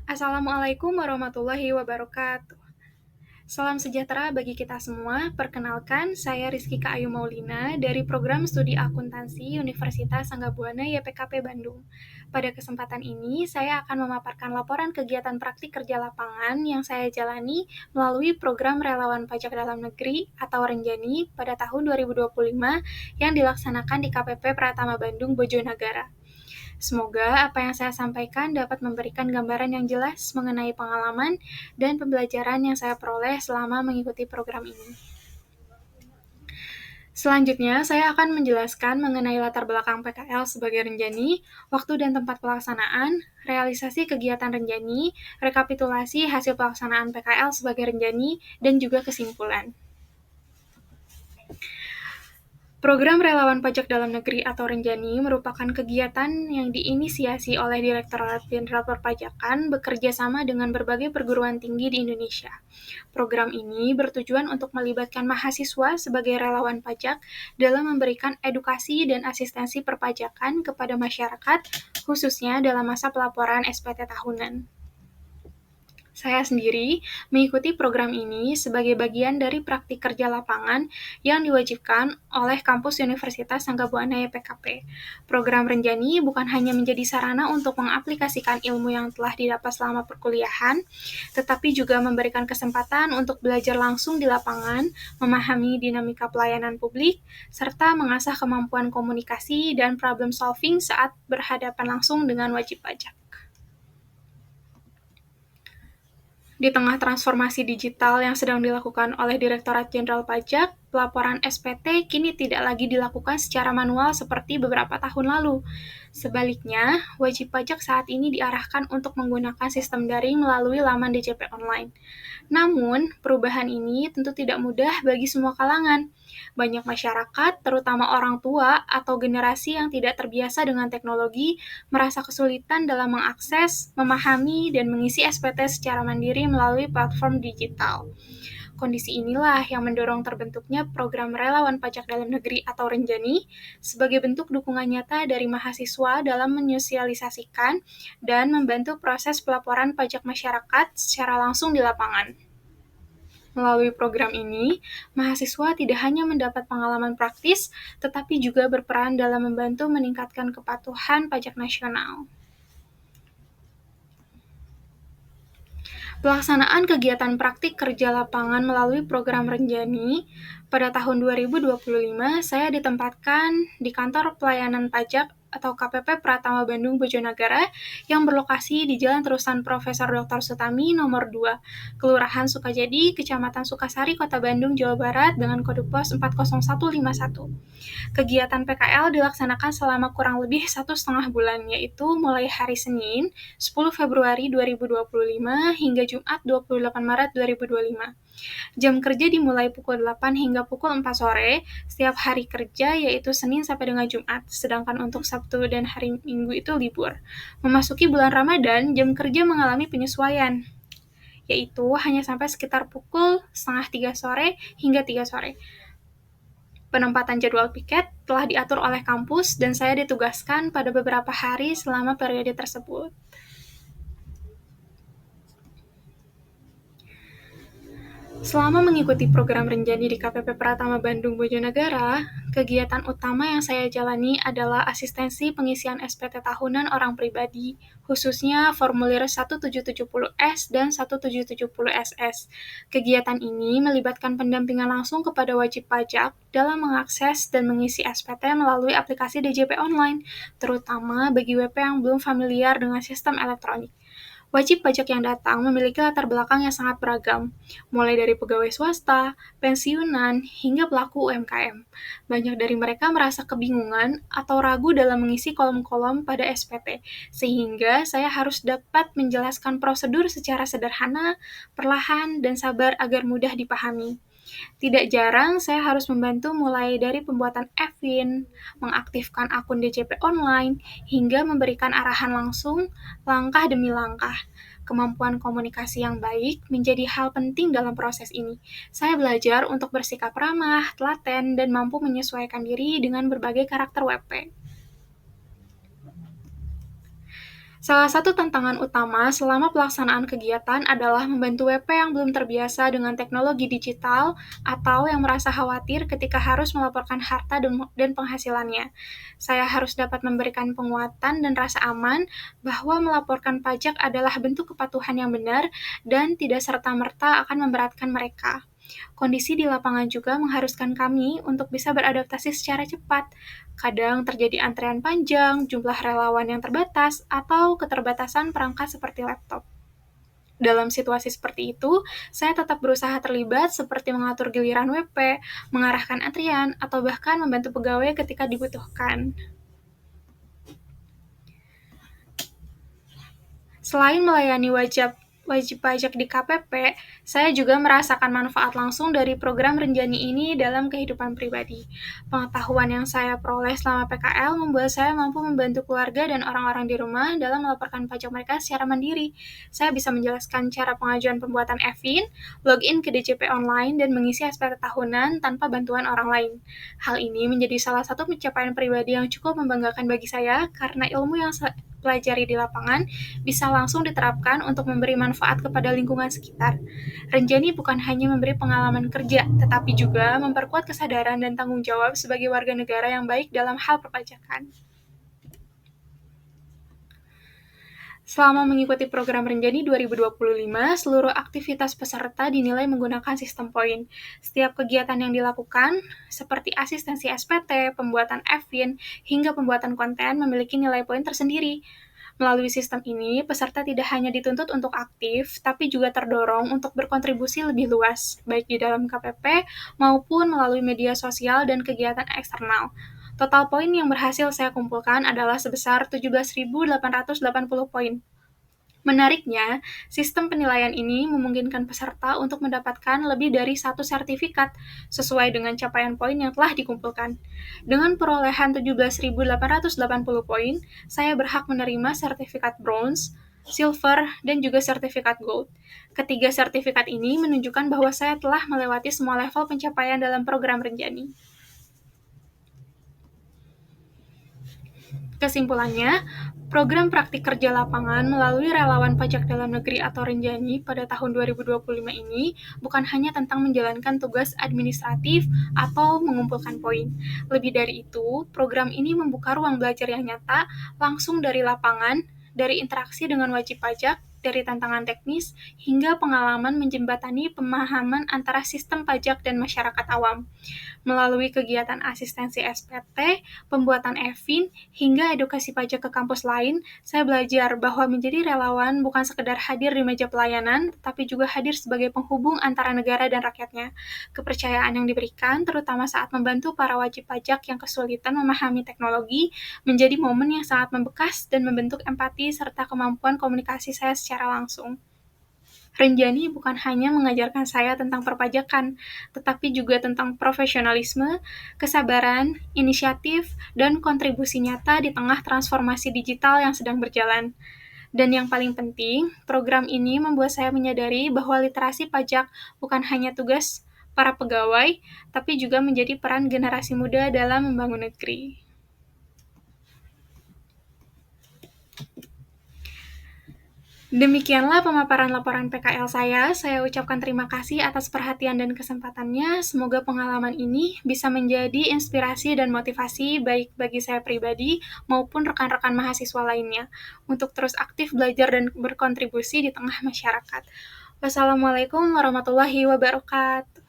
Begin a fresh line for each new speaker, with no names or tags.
Assalamualaikum warahmatullahi wabarakatuh. Salam sejahtera bagi kita semua. Perkenalkan, saya Rizkika Ayu Maulina dari Program Studi Akuntansi Universitas Sanggabuana YPKP Bandung. Pada kesempatan ini, saya akan memaparkan laporan kegiatan praktik kerja lapangan yang saya jalani melalui Program Relawan Pajak Dalam Negeri atau Renjani pada tahun 2025 yang dilaksanakan di KPP Pratama Bandung, Bojonegara. Semoga apa yang saya sampaikan dapat memberikan gambaran yang jelas mengenai pengalaman dan pembelajaran yang saya peroleh selama mengikuti program ini. Selanjutnya, saya akan menjelaskan mengenai latar belakang PKL sebagai Renjani, waktu dan tempat pelaksanaan, realisasi kegiatan Renjani, rekapitulasi hasil pelaksanaan PKL sebagai Renjani, dan juga kesimpulan. Program Relawan Pajak Dalam Negeri atau Renjani merupakan kegiatan yang diinisiasi oleh Direktorat Jenderal Perpajakan bekerja sama dengan berbagai perguruan tinggi di Indonesia. Program ini bertujuan untuk melibatkan mahasiswa sebagai relawan pajak dalam memberikan edukasi dan asistensi perpajakan kepada masyarakat, khususnya dalam masa pelaporan SPT tahunan. Saya sendiri mengikuti program ini sebagai bagian dari praktik kerja lapangan yang diwajibkan oleh kampus Universitas Sanggabuana YPKP. Program Renjani bukan hanya menjadi sarana untuk mengaplikasikan ilmu yang telah didapat selama perkuliahan, tetapi juga memberikan kesempatan untuk belajar langsung di lapangan, memahami dinamika pelayanan publik, serta mengasah kemampuan komunikasi dan problem solving saat berhadapan langsung dengan wajib pajak. Di tengah transformasi digital yang sedang dilakukan oleh Direktorat Jenderal Pajak, pelaporan SPT kini tidak lagi dilakukan secara manual seperti beberapa tahun lalu. Sebaliknya, wajib pajak saat ini diarahkan untuk menggunakan sistem daring melalui laman DJP online. Namun, perubahan ini tentu tidak mudah bagi semua kalangan. Banyak masyarakat, terutama orang tua atau generasi yang tidak terbiasa dengan teknologi, merasa kesulitan dalam mengakses, memahami, dan mengisi SPT secara mandiri melalui platform digital. Kondisi inilah yang mendorong terbentuknya program Relawan Pajak Dalam Negeri atau Renjani sebagai bentuk dukungan nyata dari mahasiswa dalam menyosialisasikan dan membantu proses pelaporan pajak masyarakat secara langsung di lapangan. Melalui program ini, mahasiswa tidak hanya mendapat pengalaman praktis, tetapi juga berperan dalam membantu meningkatkan kepatuhan pajak nasional. Pelaksanaan kegiatan praktik kerja lapangan melalui program Renjani, pada tahun 2025 saya ditempatkan di Kantor Pelayanan Pajak atau KPP Pratama Bandung Bojonegara yang berlokasi di Jalan Terusan Profesor Dr. Sutami nomor 2, Kelurahan Sukajadi, Kecamatan Sukasari, Kota Bandung, Jawa Barat dengan kode pos 40151. Kegiatan PKL dilaksanakan selama kurang lebih 1,5 bulan, yaitu mulai hari Senin 10 Februari 2025 hingga Jumat 28 Maret 2025. Jam kerja dimulai pukul 8 hingga pukul 4 sore setiap hari kerja, yaitu Senin sampai dengan Jumat, sedangkan untuk Sabtu dan hari Minggu itu libur. Memasuki bulan Ramadan, jam kerja mengalami penyesuaian, yaitu hanya sampai sekitar pukul 2:30 sore hingga 3 sore. Penempatan jadwal piket telah diatur oleh kampus dan saya ditugaskan pada beberapa hari selama periode tersebut. Selama mengikuti program Renjani di KPP Pratama Bandung Bojonegara, kegiatan utama yang saya jalani adalah asistensi pengisian SPT tahunan orang pribadi, khususnya formulir 1770S dan 1770SS. Kegiatan ini melibatkan pendampingan langsung kepada wajib pajak dalam mengakses dan mengisi SPT melalui aplikasi DJP online, terutama bagi WP yang belum familiar dengan sistem elektronik. Wajib pajak yang datang memiliki latar belakang yang sangat beragam, mulai dari pegawai swasta, pensiunan, hingga pelaku UMKM. Banyak dari mereka merasa kebingungan atau ragu dalam mengisi kolom-kolom pada SPT, sehingga saya harus dapat menjelaskan prosedur secara sederhana, perlahan, dan sabar agar mudah dipahami. Tidak jarang saya harus membantu mulai dari pembuatan e-fin, mengaktifkan akun DJP online, hingga memberikan arahan langsung, langkah demi langkah. Kemampuan komunikasi yang baik menjadi hal penting dalam proses ini. Saya belajar untuk bersikap ramah, telaten, dan mampu menyesuaikan diri dengan berbagai karakter WP. Salah satu tantangan utama selama pelaksanaan kegiatan adalah membantu WP yang belum terbiasa dengan teknologi digital atau yang merasa khawatir ketika harus melaporkan harta dan penghasilannya. Saya harus dapat memberikan penguatan dan rasa aman bahwa melaporkan pajak adalah bentuk kepatuhan yang benar dan tidak serta-merta akan memberatkan mereka. Kondisi di lapangan juga mengharuskan kami untuk bisa beradaptasi secara cepat. Kadang terjadi antrean panjang, jumlah relawan yang terbatas, atau keterbatasan perangkat seperti laptop. Dalam situasi seperti itu, saya tetap berusaha terlibat seperti mengatur giliran WP, mengarahkan antrian, atau bahkan membantu pegawai ketika dibutuhkan. Selain melayani wajib pajak di KPP, saya juga merasakan manfaat langsung dari program Renjani ini dalam kehidupan pribadi. Pengetahuan yang saya peroleh selama PKL membuat saya mampu membantu keluarga dan orang-orang di rumah dalam melaporkan pajak mereka secara mandiri. Saya bisa menjelaskan cara pengajuan pembuatan e-fin, login ke DJP online, dan mengisi SPT tahunan tanpa bantuan orang lain. Hal ini menjadi salah satu pencapaian pribadi yang cukup membanggakan bagi saya karena ilmu yang saya pelajari di lapangan bisa langsung diterapkan untuk memberi manfaat kepada lingkungan sekitar. Renjani bukan hanya memberi pengalaman kerja, tetapi juga memperkuat kesadaran dan tanggung jawab sebagai warga negara yang baik dalam hal perpajakan. Selama mengikuti program Renjani 2025, seluruh aktivitas peserta dinilai menggunakan sistem poin. Setiap kegiatan yang dilakukan, seperti asistensi SPT, pembuatan e-fin, hingga pembuatan konten memiliki nilai poin tersendiri. Melalui sistem ini, peserta tidak hanya dituntut untuk aktif, tapi juga terdorong untuk berkontribusi lebih luas, baik di dalam KPP maupun melalui media sosial dan kegiatan eksternal. Total poin yang berhasil saya kumpulkan adalah sebesar 17.880 poin. Menariknya, sistem penilaian ini memungkinkan peserta untuk mendapatkan lebih dari satu sertifikat sesuai dengan capaian poin yang telah dikumpulkan. Dengan perolehan 17.880 poin, saya berhak menerima sertifikat bronze, silver, dan juga sertifikat gold. Ketiga sertifikat ini menunjukkan bahwa saya telah melewati semua level pencapaian dalam program Renjani. Kesimpulannya, program praktik kerja lapangan melalui relawan pajak dalam negeri atau Renjani pada tahun 2025 ini bukan hanya tentang menjalankan tugas administratif atau mengumpulkan poin. Lebih dari itu, program ini membuka ruang belajar yang nyata langsung dari lapangan, dari interaksi dengan wajib pajak, dari tantangan teknis, hingga pengalaman menjembatani pemahaman antara sistem pajak dan masyarakat awam. Melalui kegiatan asistensi SPT, pembuatan e-fin, hingga edukasi pajak ke kampus lain, saya belajar bahwa menjadi relawan bukan sekedar hadir di meja pelayanan, tetapi juga hadir sebagai penghubung antara negara dan rakyatnya. Kepercayaan yang diberikan, terutama saat membantu para wajib pajak yang kesulitan memahami teknologi, menjadi momen yang sangat membekas dan membentuk empati serta kemampuan komunikasi saya secara langsung. Renjani bukan hanya mengajarkan saya tentang perpajakan, tetapi juga tentang profesionalisme, kesabaran, inisiatif, dan kontribusi nyata di tengah transformasi digital yang sedang berjalan. Dan yang paling penting, program ini membuat saya menyadari bahwa literasi pajak bukan hanya tugas para pegawai, tapi juga menjadi peran generasi muda dalam membangun negeri. Demikianlah pemaparan laporan PKL saya. Saya ucapkan terima kasih atas perhatian dan kesempatannya. Semoga pengalaman ini bisa menjadi inspirasi dan motivasi baik bagi saya pribadi maupun rekan-rekan mahasiswa lainnya untuk terus aktif belajar dan berkontribusi di tengah masyarakat. Wassalamualaikum warahmatullahi wabarakatuh.